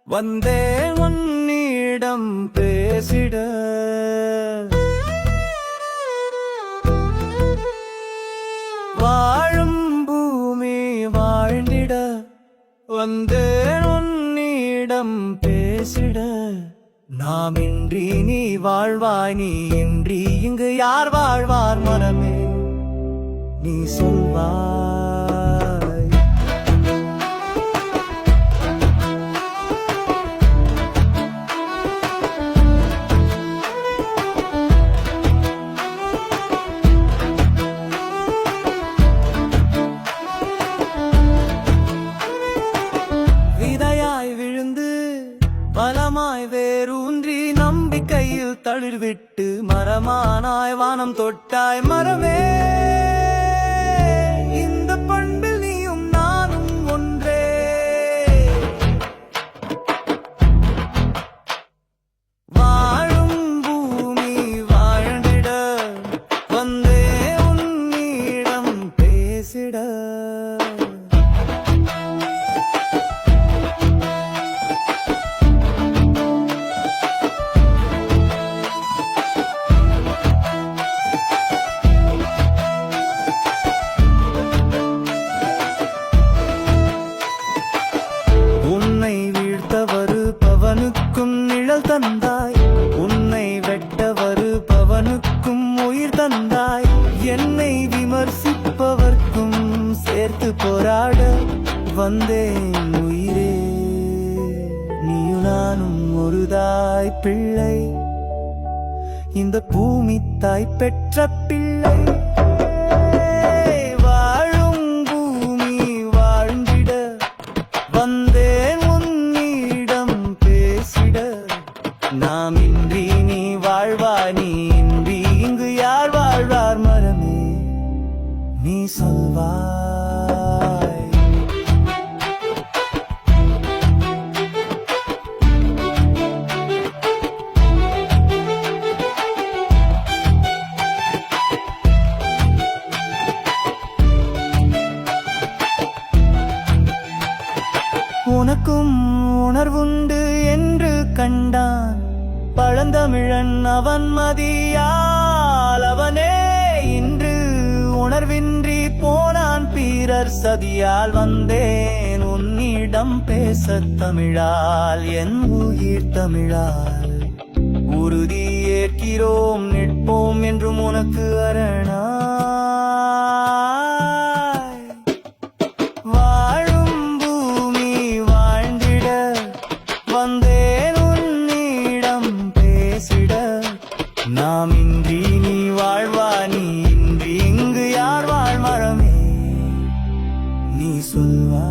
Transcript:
வந்தே உன்னிடம் பேசிட வாழும் பூமி வாழ்ந்திட வந்தே உன்னிடம் பேசிட நாம் இன்றி நீ வாழ்வாய் நீ இன்றி இங்கு யார் வாழ்வார் மனமே நீ சொல்வாய் பலமாய் வேரூன்றி நம்பிக்கையில் தளிர்விட்டு மரமானாய் வானம் தொட்டாய் மரமே இந்த பண்பில் நீயும் நானும் ஒன்றே வாழும் பூமி வாழ்ந்திட வந்தே உன்னிடம் பேசிட பவனுக்கும் நிழல் தந்தாய் உன்னை வெட்டவரு பவனுக்கும் உயிர் தந்தாய் என்னை விமர்சிப்பவர்க்கும் சேர்த்து போராட வந்தேன் உயிரே நீயும் நானும் ஒரு தாய் பிள்ளை இந்த பூமி தாய் பெற்ற பிள்ளை வாழும் பூமி வாழ்ந்திட வந்தேன் நாம் இன்றி நீ வாழ்வாய் நீ இன்றி இங்கு யார் வாழ்வார் மரமே நீ சொல்வாய் உனக்கும் உணர்வுண்டு என்று கண்டான் பழந்தமிழன் அவன் மதியால் அவனே இன்று உணர்வின்றி போனான் பீரர் சதியால் வந்தேன் உன்னிடம் பேச தமிழால் என் உயிர் தமிழால் உறுதி ஏற்கிறோம் நிற்போம் என்றும் உனக்கு அரணா வாழும் பூமி வாழ்ந்திட வந்தேன் நாம் இன்றி நீ வாழ்வா நீ இன்றி இங்கு யார் வாழ் மரமே நீ சொல்வா